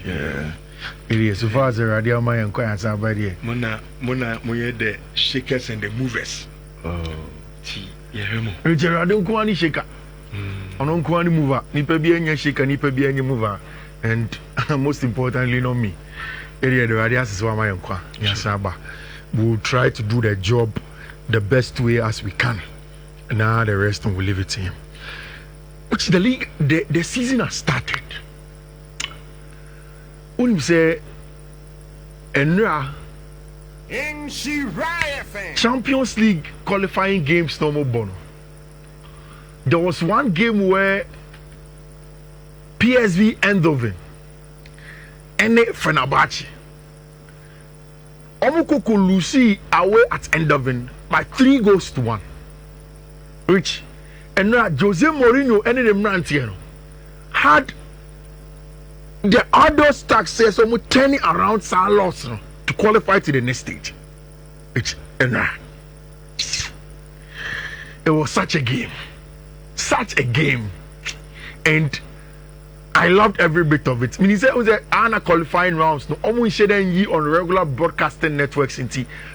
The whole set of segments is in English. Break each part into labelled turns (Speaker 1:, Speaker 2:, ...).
Speaker 1: Yeah. It is. So far as the radio man and quiet somebody.
Speaker 2: Mona, the shakers and the movers.
Speaker 1: Oh.
Speaker 2: Yeah,
Speaker 1: Richard, I don't go any shaker. I don't go any mover. Nipa be any shaker, nipa be any mover. And most importantly, not me. Area the radius is my uncle. Yes, Abba. We'll try to do the job the best way as we can. Now the rest will leave it to him. Which the league, the season has started. When you say, Enra, Champions League qualifying games no more bono. There was one game where PSV Eindhoven and Fenerbahce Omukoko Lucy away at Eindhoven by 3-1. Which and now Jose Mourinho and the Mrantiano had the other success almost turning around Salos to qualify to the next stage. Which and it was such a game, and I loved every bit of it. I mean, he said it was a qualifying rounds. No, almost share on regular broadcasting networks.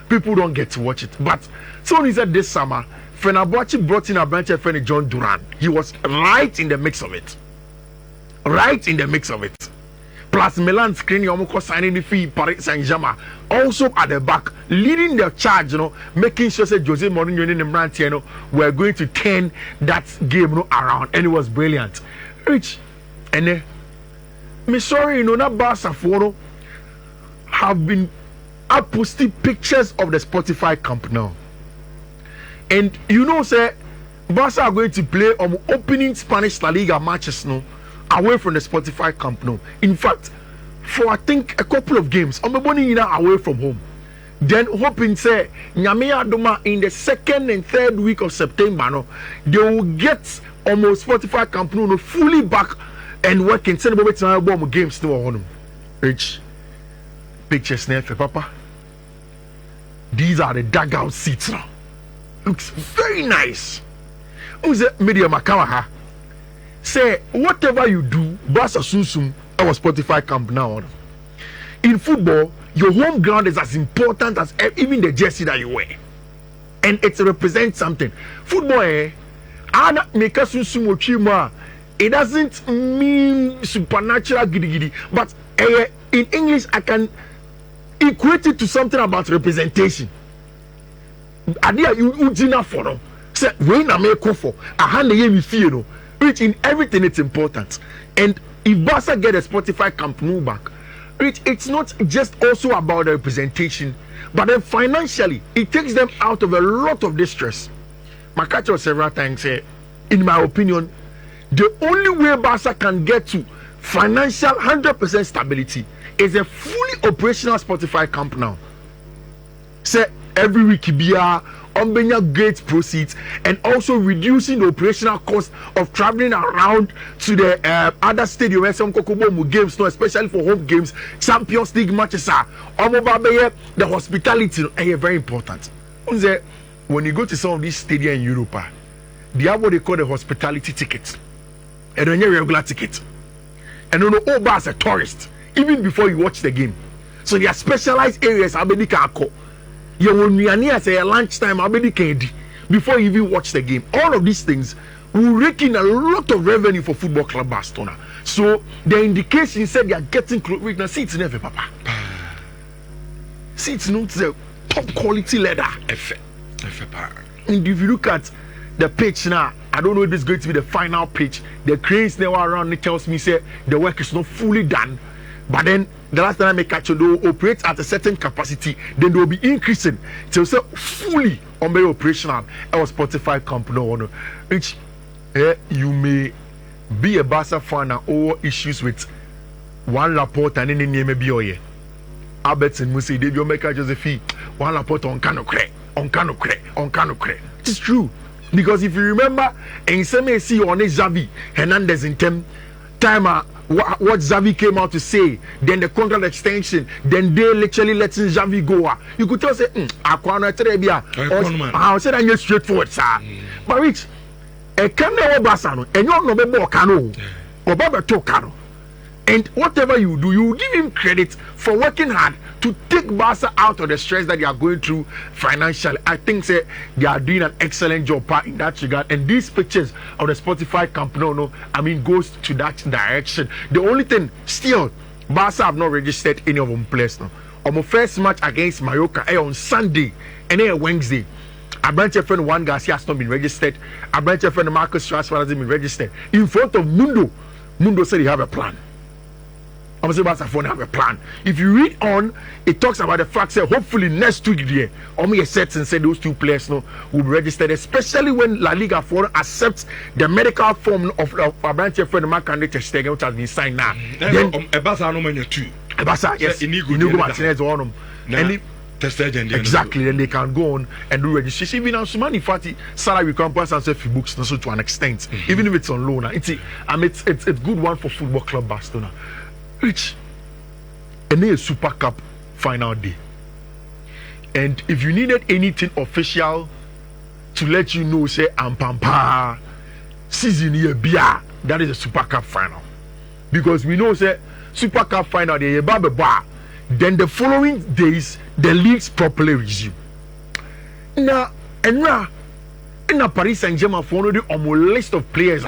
Speaker 1: People don't get to watch it. But so he said this summer, Fenerbahce brought in a bunch of friend John Duran. He was right in the mix of it. Plus Milan screening almost signing the fee Paris Saint-Germain also at the back, leading the charge, making sure that Jose Mourinho and Mrantiano were going to turn that game around, and it was brilliant. Rich. And me sorry, that Barca photo have been posting pictures of the Spotify Camp now. And say Barca are going to play on opening Spanish La Liga matches away from the Spotify Camp now. In fact, for I think a couple of games, I'm going away from home. Then hoping say Nyame Adoma in the 2nd and 3rd week of September, they will get almost Spotify Camp now fully back and working. Send about time games to Rich pictures there for Papa. These are the dugout seats now. Looks very nice. Who's the media Makawaha? Say whatever you do, Barca Susum, our Spotify Camp now. In football, your home ground is as important as even the jersey that you wear, and it represents something. Football, it doesn't mean supernatural giddy, but in English I can equate it to something about representation. Adia you for say when I make for a hand me feel which in everything it's important. And if Barca get a Spotify Camp Nou back, it's not just also about the representation, but then financially it takes them out of a lot of distress. My catcher several times say, in my opinion, the only way Barca can get to financial 100% stability is a fully operational Spotify Camp now. Say every week be on great proceeds, and also reducing the operational cost of traveling around to the other stadium where some Kokobo games, especially for home games, Champions League matches are the hospitality is very important. When you go to some of these stadiums in Europe, they have what they call the hospitality tickets, and then regular ticket, and all bars are tourists even before you watch the game. So there are specialized areas you will near say lunchtime before you even watch the game. All of these things will rake in a lot of revenue for Football Club Barcelona. So the indication said they are getting close. Wait, now seats never, Papa. Seats not the top quality leather. And if you look at the pitch now, I don't know if this is going to be the final pitch. The cranes now around it tells me say the work is not fully done. But then the last time I make catch, they will operate at a certain capacity, then they will be increasing till say fully operational. I was Spotify company, which you may be a Barca fan and all issues with one report and any name be oye. Albertson Musi, they will make Josephine one report on Canocre. It's true. Because if you remember, in some see on Xavi Hernandez in time what Xavi came out to say, then the contract extension, then they literally letting Xavi go. You could tell say, I said I'm straightforward, sir. But which a camera Basano, and you're no more cano or Baba Tocano. And whatever you do, you give him credit for working hard to take Barca out of the stress that they are going through financially. I think say they are doing an excellent job in that regard. And these pictures of the Spotify Camp Nou, I mean, goes to that direction. The only thing, still, Barca have not registered any of them players now. On my first match against Mallorca on Sunday and then Wednesday, Abranche friend Juan Garcia has not been registered. Abranche friend Marcus Rashford hasn't been registered. In front of Mundo, Mundo said he have a plan. I'm saying Barcelona have a plan. If you read on, it talks about the fact that hopefully next week there, Omi sets and said those two players will be registered, especially when La Liga for accepts the medical form of Abranche friend Marc-André ter Stegen, which has been signed now. Then
Speaker 2: Barca no man two.
Speaker 1: Barca, yes, Inigo Martinez on them. Exactly, then they can go on and do registration. Even now, Sumani Fati salary campus and self books also to an extent, even if it's on loan. It's a good one for Football Club Barcelona. Rich, and a Super Cup final day. And if you needed anything official to let you know, say Ampampa season year bia, that is a Super Cup final. Because we know say Super Cup final day, then the following days the leagues properly resume. Now, in Paris Saint-Germain for on a list of players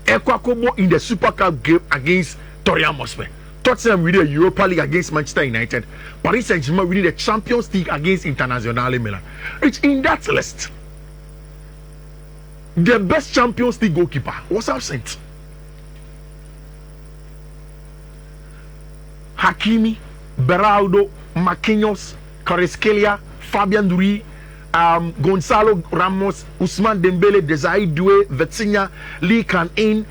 Speaker 1: Ekwakobo in the Super Cup game against Tottenham Hotspur. Tottenham winning the Europa League against Manchester United. Paris Saint-Germain winning the Champions League against Internazionale Milan. It's in that list. The best Champions League goalkeeper was absent. Hakimi, Beraldo, Marquinhos, Kvaratskhelia, Fabian Ruiz, Gonzalo Ramos, Ousmane Dembele, Desiree Doué, Vitinha, Lee Can-in,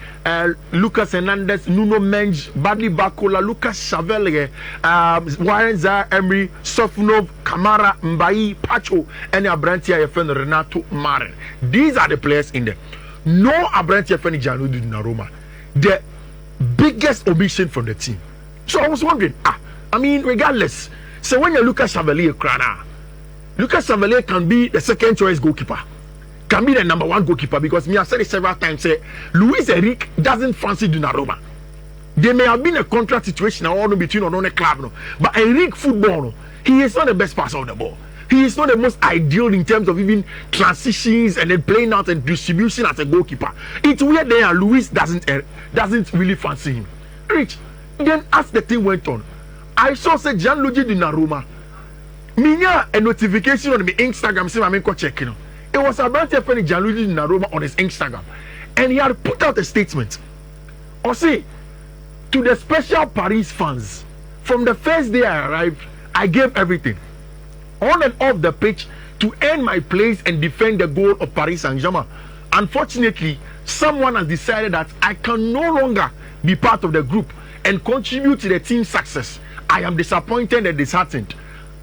Speaker 1: Lucas Hernandez, Nuno Mendes, Badly Bakola, Lucas Chevalier, Warren Zaire-Emery, Sofunov, Kamara, Mbaye, Pacho, and Abrantia FN Renato Maren. These are the players in there. No Abrantia FN Gianluigi Donnarumma. The biggest omission from the team. So I was wondering, I mean, regardless, so when you look at Chevalier Crana, Lucas Chevalier can be the second choice goalkeeper, can be the number one goalkeeper, because me, I said it several times, say Luis Enrique doesn't fancy Donnarumma. There may have been a contract situation between a club, but Enrique football, he is not the best passer of the ball. He is not the most ideal in terms of even transitions and then playing out and distribution as a goalkeeper. It's weird there, Luis doesn't really fancy him. Rich, then as the thing went on, I saw say Gianluigi Donnarumma. Minya a notification on my Instagram saying I'm going to check. It was about friend Gianluigi Donnarumma on his Instagram, and he had put out a statement. Or say to the special Paris fans, from the first day I arrived, I gave everything on and off the pitch to earn my place and defend the goal of Paris Saint-Germain. Unfortunately, someone has decided that I can no longer be part of the group and contribute to the team's success. I am disappointed and disheartened.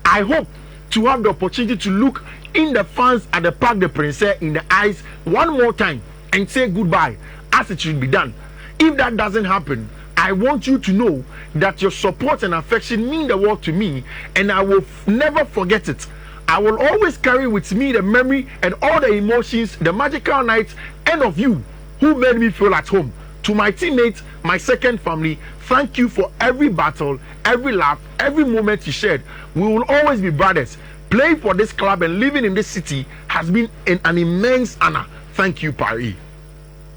Speaker 1: I hope to have the opportunity to look in the fans at the Parc des Princes in the eyes one more time and say goodbye as it should be done. If that doesn't happen, I want you to know that your support and affection mean the world to me, and I will never forget it. I will always carry with me the memory and all the emotions, the magical nights, and of you who made me feel at home. To my teammates, my second family, thank you for every battle, every laugh, every moment you shared. We will always be brothers. Playing for this club and living in this city has been an immense honor. Thank you, Paris.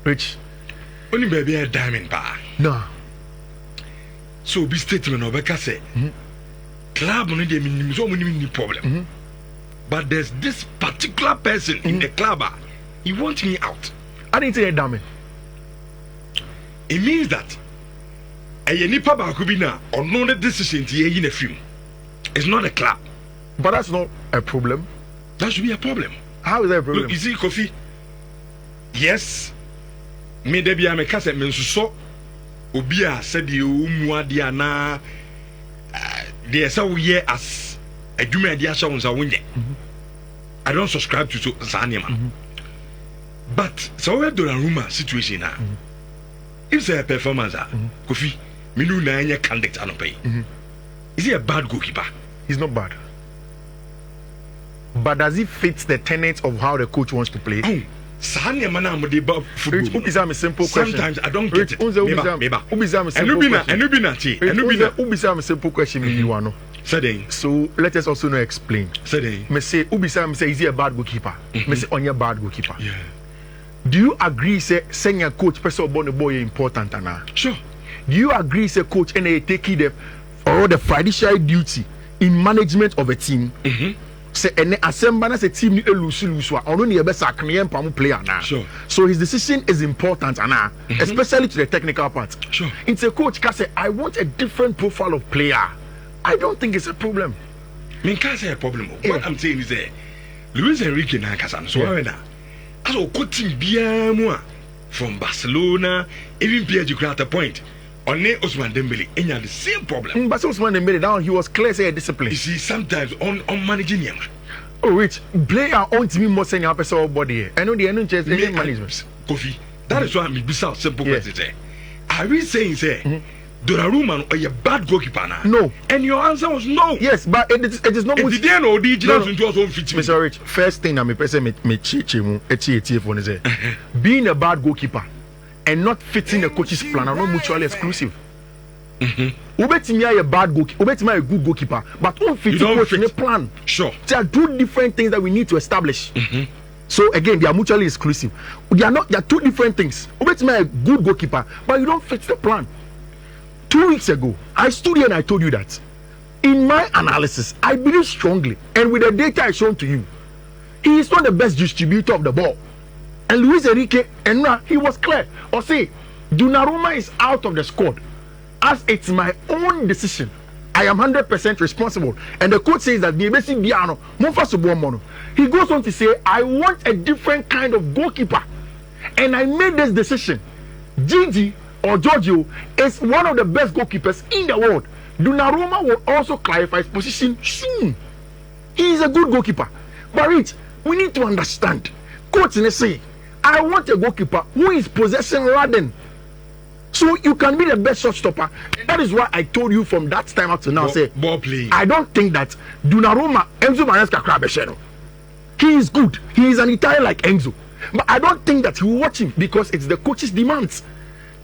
Speaker 1: Rich.
Speaker 2: Only baby a diamond bar.
Speaker 1: No.
Speaker 2: So be statement of a say. Club only the so many problem. But there's this particular person in the club. He wants me out.
Speaker 1: I didn't say a diamond.
Speaker 2: It means that a nipa could be now or no decision to in a film. It's not a club.
Speaker 1: But that's not a problem.
Speaker 2: That should be a problem.
Speaker 1: How is that a problem?
Speaker 2: Look, you see, Kofi. Yes. Me debi ame kase me nsuso obi a said the umuadia na the say we as adwuma ade asha wonsa wonye. I don't subscribe to so zanema. But so we Donnarumma situation now. If say a performance Kofi me no na anya candidate anopai. Is he a bad goalkeeper?
Speaker 1: He's not bad. But does he fit the tenets of how the coach wants to play?
Speaker 2: Sanya mana mo de ba football.
Speaker 1: Rich, ubisa me simple question.
Speaker 2: Sometimes I don't get it.
Speaker 1: Ubisa me simple question. Ubisa me simple question me you know. So let us also know explain. Me say ubisa me say is he a bad goalkeeper? Me say onye bad goalkeeper.
Speaker 2: Yeah.
Speaker 1: Do you agree say senior coach person born the boy important ana?
Speaker 2: Sure.
Speaker 1: Do you agree say coach and they take the fiduciary duty in management of a team? Say any assembly as a team ni lose or no be sack me and player now.
Speaker 2: Sure.
Speaker 1: So his decision is important and especially to the technical part.
Speaker 2: Sure.
Speaker 1: It's a coach can say I want a different profile of player. I don't think it's a problem.
Speaker 2: Me can't say a problem. What I'm saying is that Luis Enrique na kasa so na. As o coaching bia mu from Barcelona even PSG at a point. On Ousmane Dembele, and you had the same problem.
Speaker 1: But Ousmane Dembele down, he was clear say discipline.
Speaker 2: You see, sometimes on managing him.
Speaker 1: Oh, Rich, player on to me more senior person body. I know the NHS management.
Speaker 2: Kofi, that is why I'm beside simple question. Are we saying say Donnarumma are a bad goalkeeper now?
Speaker 1: No.
Speaker 2: And your answer was no.
Speaker 1: Yes, but it is not.
Speaker 2: Did they know the original into us own fit?
Speaker 1: Mr. Rich, first thing I'm a person me chichimu for is being a bad goalkeeper and not fitting the coach's plan are not mutually exclusive. Ubetimi a bad goalkeeper, Ubetimi a good goalkeeper, but don't fit the coach in a plan.
Speaker 2: Sure.
Speaker 1: There are two different things that we need to establish. So again, they are mutually exclusive. They are two different things. Ubetimi a good goalkeeper, but you don't fit the plan. 2 weeks ago, I stood here and I told you that in my analysis, I believe strongly, and with the data I shown to you, he is not the best distributor of the ball. And Luis Enrique, and now he was clear. Or say, Donnarumma is out of the squad. As it's my own decision, I am 100% responsible. And the coach says that he goes on to say, I want a different kind of goalkeeper. And I made this decision. Gigi or Giorgio is one of the best goalkeepers in the world. Donnarumma will also clarify his position soon. He is a good goalkeeper. But Rich, we need to understand. Coach say, I want a goalkeeper who is possession laden. So you can be the best shot stopper. That is why I told you from that time up to now.
Speaker 2: Ball playing.
Speaker 1: I don't think that Donnarumma, Enzo Maresca Crabesheno. He is good. He is an Italian like Enzo. But I don't think that he will watch him because it's the coach's demands.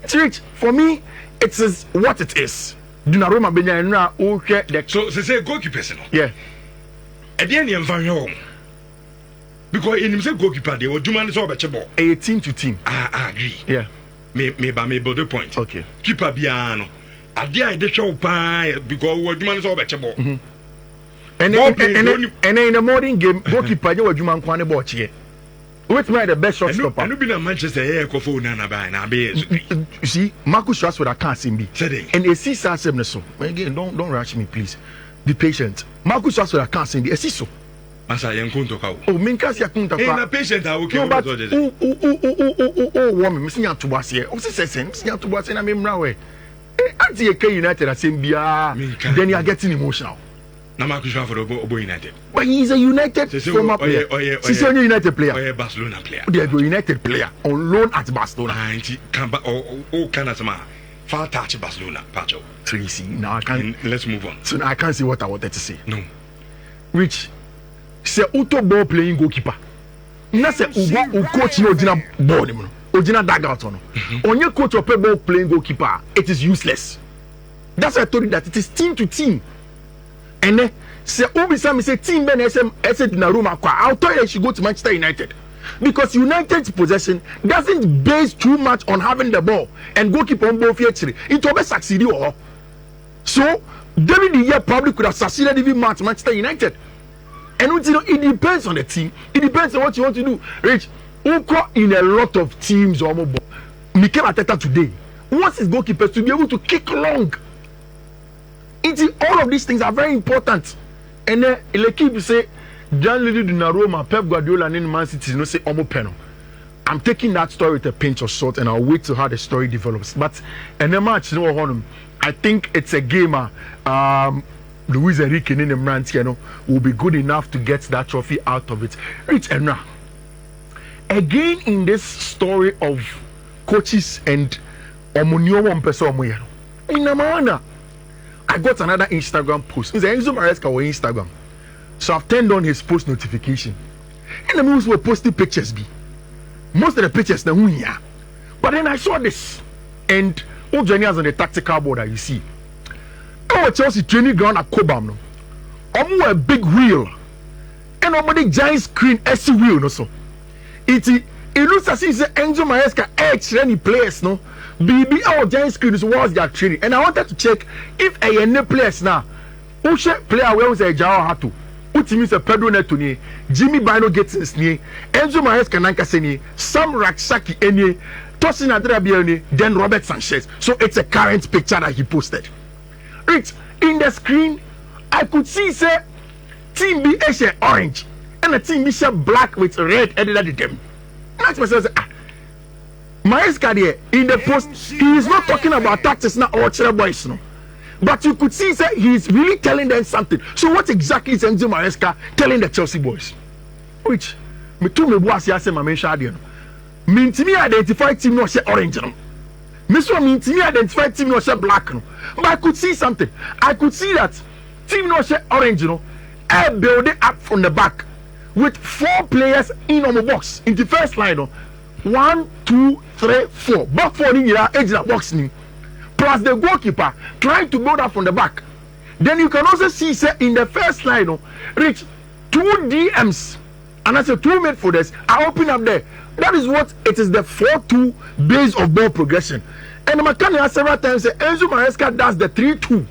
Speaker 1: It's rich. For me, it is what it is. Donnarumma Benya okay.
Speaker 2: So say goalkeeper.
Speaker 1: Yeah.
Speaker 2: At the end of the because in himself goalkeeper, they were doing this all about ball.
Speaker 1: A team to team.
Speaker 2: I agree.
Speaker 1: Yeah.
Speaker 2: Me the point.
Speaker 1: Okay.
Speaker 2: Keeper biano. At the end, they show pie because we're doing this all about ball.
Speaker 1: And in the modern game, goalkeeper, you were doing one ball here. Which made the best shot stopper?
Speaker 2: And you've been a Manchester here, Kofu Nana by now.
Speaker 1: You see, Marcus Rashford, I can't see me. And a CISA so. Again, don't rush me, please. Be patient. Marcus Rashford, I can't see me. A CISO.
Speaker 2: Masa yankunto ka.
Speaker 1: Oh, minkas yakunta ka.
Speaker 2: Na patient I okay.
Speaker 1: No, but woman, me sinya to was here. O se sen, sinya to was na me mra we. Anti K United asem bia. Then you are getting emotional.
Speaker 2: Na Marcus Rashford obo United.
Speaker 1: But he is a United former player. He's a United player.
Speaker 2: Oye Barcelona player.
Speaker 1: They are a United player on loan at Barcelona.
Speaker 2: Anti can can asma. Far touch Barcelona, Pacho.
Speaker 1: Tracy, now I can't.
Speaker 2: Let's move on.
Speaker 1: So now I can't see what I wanted to say.
Speaker 2: No.
Speaker 1: Rich. Say auto ball playing goalkeeper. Na say ugo coach no ordinary ball no. Ordinary dugout no. Onye coach or ball playing goalkeeper, it is useless. That's why I told you that it is team to team. And then say Obisa me say team Ben SM Donnarumma kwa. I'll tell you she go to Manchester United. Because United's possession doesn't base too much on having the ball and goalkeeper on ball feature. It will be succeeded or so David De Gea probably could have succeeded even much Manchester United. And you know, it depends on the team. It depends on what you want to do. Rich, Uko in a lot of teams or more. Mikel Arteta today wants his goalkeepers to be able to kick long. All of these things are very important. And then Lekip say, Gianluigi Donnarumma, Pep Guardiola, and Man City, no say Omo Peno. I'm taking that story with a pinch of salt, and I'll wait to how the story develops. But in the match, I think it's a game. Luis Enrique in the Mantiano will be good enough to get that trophy out of it. Rich Enra. Again, in this story of coaches and Omunio Wampeso Moyano. In Namana, I got another Instagram post. It's Enzo Maresca on Instagram. So I've turned on his post notification. And the moves were posting pictures. most of the pictures na hunya. But then I saw this, and all journeyers on the tactical board that you see. Our Chelsea training ground at Cobham, no. A big wheel, and nobody giant screen SC wheel, no so. It looks as if Enzo Maresca training players, no. BB our giant screen is was their training, and I wanted to check if any players now. Who player where was a Jao Hatu? Which means a Pedro Netuni, Jimmy Bino gets his knee, Enzo Maresca Nankaseni, Sam Raksaki any, Tosin Adrabiani, then Robert Sanchez. So it's a current picture that he posted. It's in the screen. I could see say team B is orange and the team B is black with red headed at them. That's myself. Maresca there in the post, he is not talking about tactics now or Chile boys no. But you could see say he's really telling them something. So what exactly is Enzo Maresca telling the Chelsea boys? Which me too me boss ya say my mention there. Me to me identify team no say orange no. Me so me to me identify team no say black no. But I could see something. I could see that team no say orange no. I build it up from the back with 4 players in on the box in the first line no. 1, 2, 3, 4. Back 4 in your edge that box ni. Plus the goalkeeper trying to build up from the back. Then you can also see say in the first line no, reach 2 DMs and I say 2 midfielders are open up there. That is what it is, the 4-2 base of ball progression. And Makani has several times say Enzo Maresca does the 3-2.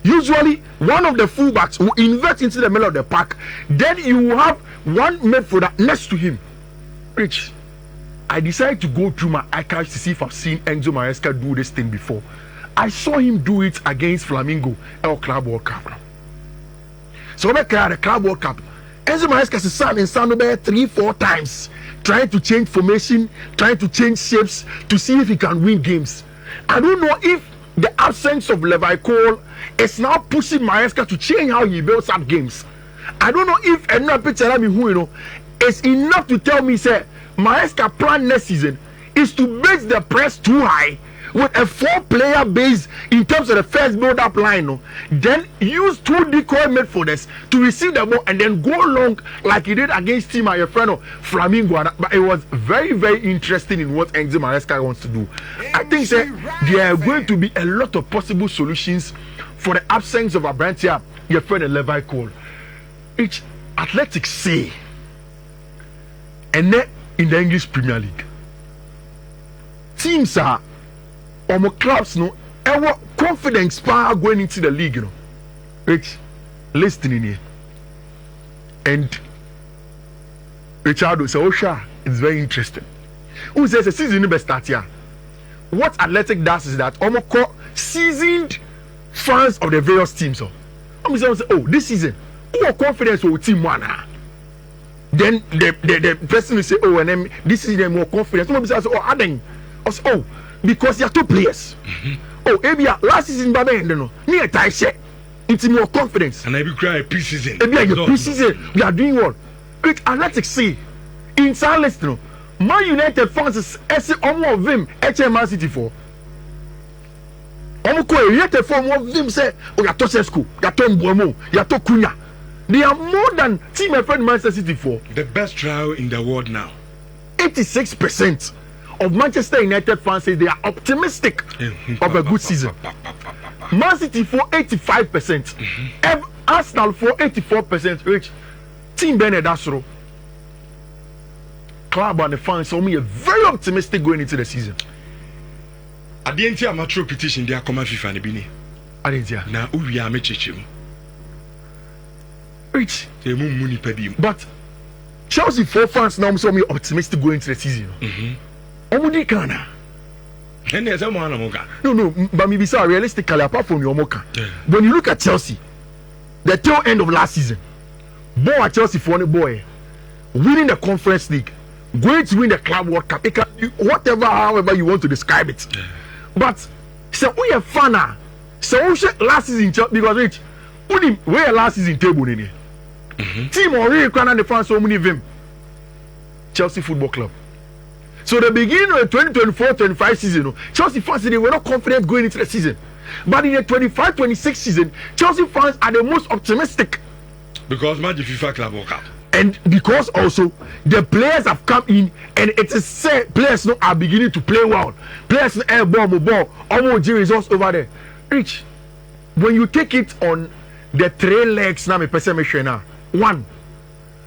Speaker 1: Usually one of the fullbacks will invert into the middle of the pack. Then you will have one midfielder next to him. Rich, I decided to go through my archives to see if I've seen Enzo Maresca do this thing before. I saw him do it against Flamingo at Club World Cup. So when I the Club World Cup, Enzo Maresca is in Sanobe 3-4 times, trying to change formation, trying to change shapes to see if he can win games. I don't know if the absence of Levi Cole is now pushing Maresca to change how he builds up games. I don't know if another picture of me who is enough to tell me say Maresca plan next season is to base the press too high with a 4-player base in terms of the first build-up line, no? Then use 2 decoy midfielders to receive the ball and then go long like he did against Team Ayefreno Flamingo. But it was very, very interesting in what Enzo Maresca wants to do. I think there are going to be a lot of possible solutions for the absence of Abrantia, your friend and Levi Cole. Each Athletics say, and then in the English Premier League, teams are or clubs no ever confidence power going into the league, you know. Rich, listening here. And Richard so it's very interesting. Who says the season will start here? What Athletic does is that almost seasoned fans of the various teams. So I'm say, oh, this season, who are confidence with team one? Then the person will say, oh, and then this is the more confidence. Somebody says, oh, Aden, oh, because there are 2 players. Oh, Abia last season, Baba, no, near tie set. It's more confidence.
Speaker 2: And I will cry pre-season.
Speaker 1: Pre-season, we are doing well. Great Athletics see in South no, Man United fans is almost of them. Man City for. Almost United for more of them say, oh, you are to Sesko, you are to Mbomo, you are to Kunya. They are more than team my friend Manchester City for.
Speaker 2: The best trial in the world now.
Speaker 1: 86% of Manchester United fans say they are optimistic of a good season. Man City for 85%. Arsenal for 84%. Rich. Team Bernard Asro. Club and the fans are very optimistic going into the season.
Speaker 2: At the end of amateur petition, they are coming FIFA and Bini.
Speaker 1: At the end,
Speaker 2: now we are matching.
Speaker 1: Rich.
Speaker 2: But
Speaker 1: Chelsea 4 fans now so optimistic going into the season. Omudi Kana. No, but maybe so realistically, apart from your Moka, when you look at Chelsea, the tail end of last season, boy at Chelsea for the boy, winning the Conference League, going to win the Club World Cup, whatever, however you want to describe it. But so we are fan. So last season because Rich, we are last season table in team already can the fans so many of them. Chelsea Football Club. So the beginning of the 2024-25 season, Chelsea fans they were not confident going into the season. But in the 25-26 season, Chelsea fans are the most optimistic.
Speaker 2: Because match the FIFA Club World Cup.
Speaker 1: And because also the players have come in, and it is said players now are beginning to play well. Players air ball, almost results over there. Rich, when you take it on the 3 legs, now me person me now. 1.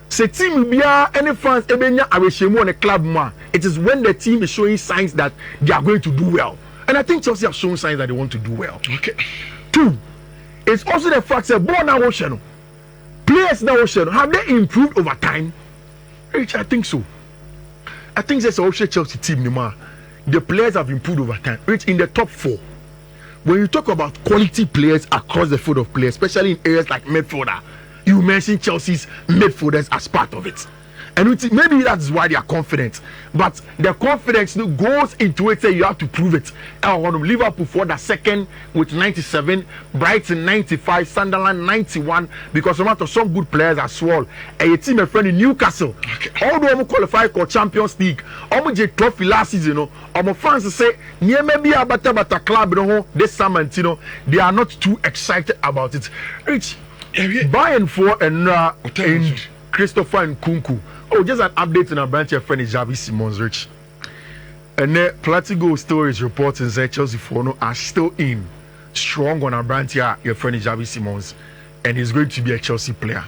Speaker 1: Say team bia any fans ebenya aweshemu on a club ma. It is when the team is showing signs that they are going to do well. And I think Chelsea have shown signs that they want to do well.
Speaker 2: Okay.
Speaker 1: 2. It's also the fact that ball now ocean. Players now ocean have they improved over time? Rich, I think so. I think that's also Chelsea team Nima. The players have improved over time. Rich, in the top 4. When you talk about quality players across the field of players, especially in areas like midfielder, you mentioned Chelsea's midfielders as part of it. And maybe that's why they are confident. But the confidence goes into it, say you have to prove it. Liverpool for the second with 97, Brighton 95, Sunderland 91, because some good players as well. And a team a friend in Newcastle. Okay. Although I'm qualified for Champions League, I'm a trophy last season. I'm fans say near maybe a better club this summer, they are not too excited about it. Rich, Bayern for and Christopher and Kunku. Oh, just an update on our branch your friend Xavi Simons, Rich. And the Platigo stories reporting that Chelsea Fono are still in strong on our branch here, your friend Xavi Simons, and he's going to be a Chelsea player.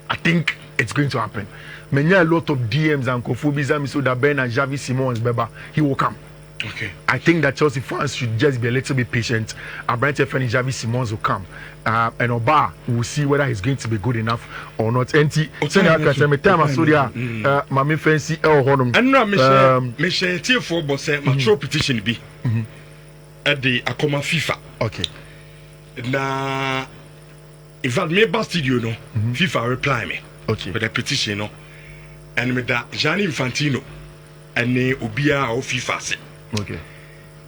Speaker 1: I think it's going to happen. Many a lot of DMs and Kofubiza Misoda Ben and Xavi Simons, Beba, he will come.
Speaker 2: Okay.
Speaker 1: I think that Chelsea fans should just be a little bit patient. Our branch friend Xavi Simons will come. And Oba will see whether he's going to be good enough or not. And Mami Fancy El Honum.
Speaker 2: And now, Michelle for Bosse, my throw petition be at the Akoma FIFA.
Speaker 1: Okay.
Speaker 2: Now, in fact, me bastard, you know, FIFA reply me.
Speaker 1: Okay.
Speaker 2: With the petition, no. And with that, Gianni Infantino and the Ubia or FIFA say.
Speaker 1: Okay.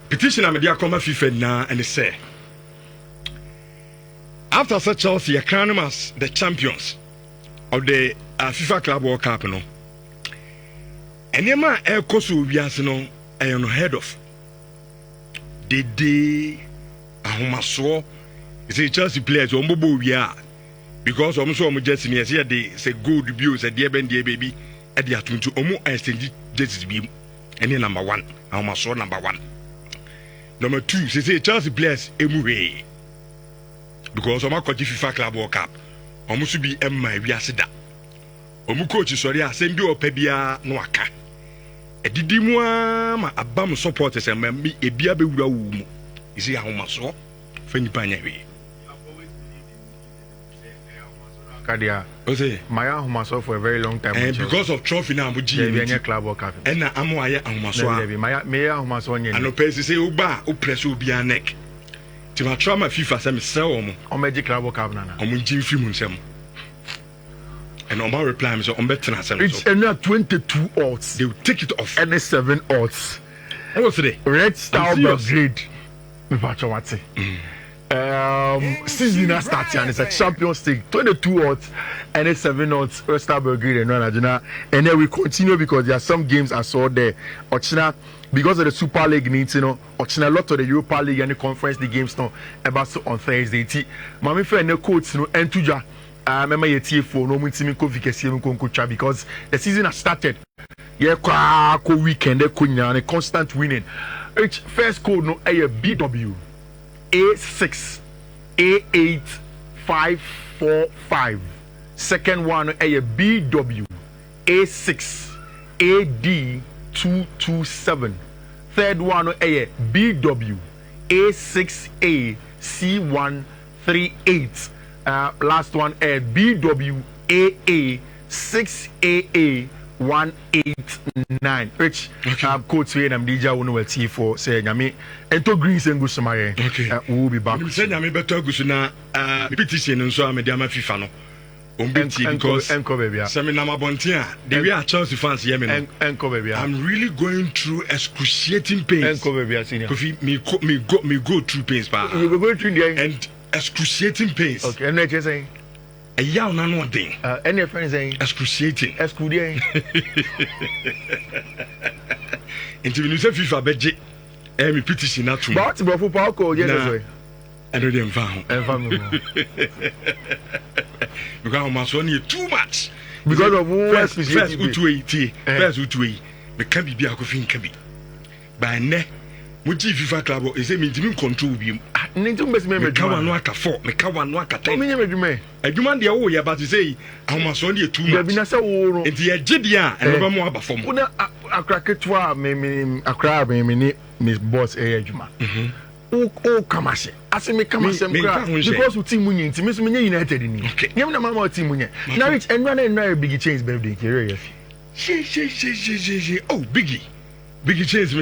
Speaker 2: Petition I'm a Akoma FIFA now, and they say. After such Chelsea are crowned as the champions of the FIFA Club World Cup, no. And Yama El Kosu Biasino, I am head of the day Ahomaso. You see, Chelsea players, Ombobo, we are because almost almost just in here, they say good reviews at the baby at the Atuntu Omo and Stingy just be any number 1, Ahomaso number 1. Number 2, they say Chelsea players, Emure. Because I'm a coach FIFA Club World Cup. I must be Emma Viasida. I'm coach sorry, I send you a pebia noaka. A didimwa, a bum supporters and me a beer be woo. You see how much so? Fanny Panavi.
Speaker 1: Kadia, my Ahomaso for a very long time.
Speaker 2: And because of trophy now, would you
Speaker 1: Club World Cup?
Speaker 2: And I'm why Ahomaso.
Speaker 1: My Ahomaso,
Speaker 2: and no pay say, Uba, who press will be a neck. To my trauma FIFA some sell on
Speaker 1: Magic Club World Cup nana.
Speaker 2: On Jim Fimun and on my reply so on better
Speaker 1: it's another 22 odds.
Speaker 2: They will take it off.
Speaker 1: And 7 odds.
Speaker 2: What was today?
Speaker 1: Red Star Belgrade. Me pacho what say. Season starts and it's a Champions League. 22 odds and 7 odds. Red Star Belgrade and Ranajina. And then we continue because there are some games I saw there. Ochina. Because of the Super League needs, or a lot of the Europa League and the Conference League games now about so on Thursday. Mami friend no coach no entuja. Remember your TF4 no mutimi ko vikesi ko because the season has started. Yeah, ko weekend ko nya constant winning. First code no a BW A6 A8 545. Second one a BW A6 AD 227. Third one a BW A6A C138. Last one a BW AA 6AA 189. Rich code to and DJ will know T4 say Yami and to Greece and Gusamaye.
Speaker 2: Okay,
Speaker 1: we'll be back.
Speaker 2: You said Yami better Gusuna petition and so I'm a Diama Fifano. Because Seminama Bontia, they are Chelsea fans. I'm really going through excruciating pains. Me go through pains,
Speaker 1: you go through the
Speaker 2: and excruciating pains.
Speaker 1: Okay, and you're saying
Speaker 2: a young man one thing.
Speaker 1: Any friends saying
Speaker 2: excruciating.
Speaker 1: Excruciating.
Speaker 2: Until you say FIFA budget, me petition not true.
Speaker 1: But for Paco, yes.
Speaker 2: I know them found. Because I'm only too much.
Speaker 1: because of who
Speaker 2: first utuwe first utuwe me ka bibia akofi nka bi ba ne mo ji FIFA club e say me ntimi control bi
Speaker 1: nintu mbesi me
Speaker 2: ka wano aka 4 me ka wano aka 10
Speaker 1: me nyame dwuma
Speaker 2: adwuma de wo ye but say ahomaso de too much
Speaker 1: ya bi na say wo
Speaker 2: enti ye gidi a e ba mo aba fom
Speaker 1: una akraketwa me akra me ni miss boss adwuma o kamashe asemi kamashe mkra because u team munye ntimi so menye United ni nyam na mama team munye na reach enwa na big change birthday kere ya
Speaker 2: she oh biggie change